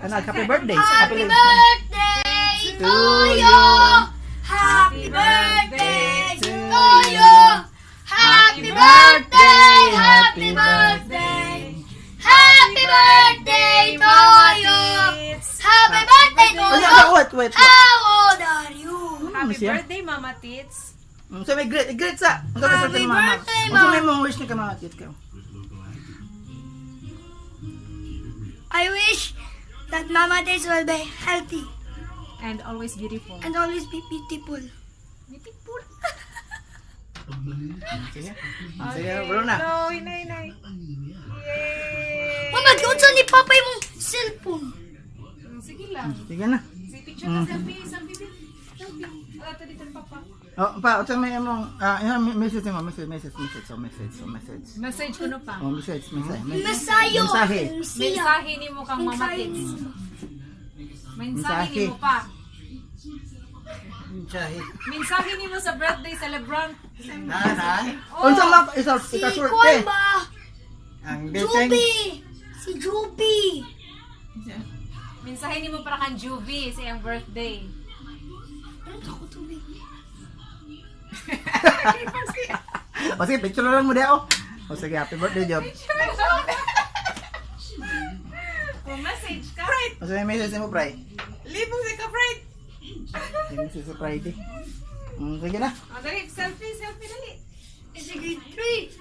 Anak, happy birthday. Happy birthday to you. Happy birthday to you. Happy birthday, happy birthday. Happy birthday to you. Happy birthday to you. Wait. How old are you? Happy siya? birthday, Mama Tits. So may great sa. Happy birthday, So Ma. may mong wish ni ka mga tit ka. I wish that Mama Days will be healthy And always beautiful. and always be beautiful. Beautiful. Sige. Sige, bro na. No, inay. Yay! Mama, giunsa ni Papa yung cellphone? Sige lang. Sige na. Si picture na selfie. Selfie. Ito dito ng Papa. Oh, pa, unsa may imong message mo, message. Message ko no pa. Oh, message. Masayo. Mensahe. Mensahe ni mo kang Mama Tits. Mensahe ni mo pa. Mensahe ni mo sa birthday celebrant. Unsa man isa Si short Kwan ba? Ang beteng. Juby. Si Juby. Mensahe ni mo para kang Juvie sa iyang birthday. Ano ako tubig? O sige, picture na lang mo diya. O sige, happy birthday, Job. Oh, message ka. O sige, message mo, Fry. Libong si ka, Fred. Message sa Friday. Sige na. Dali, selfie dali. Sige, 3.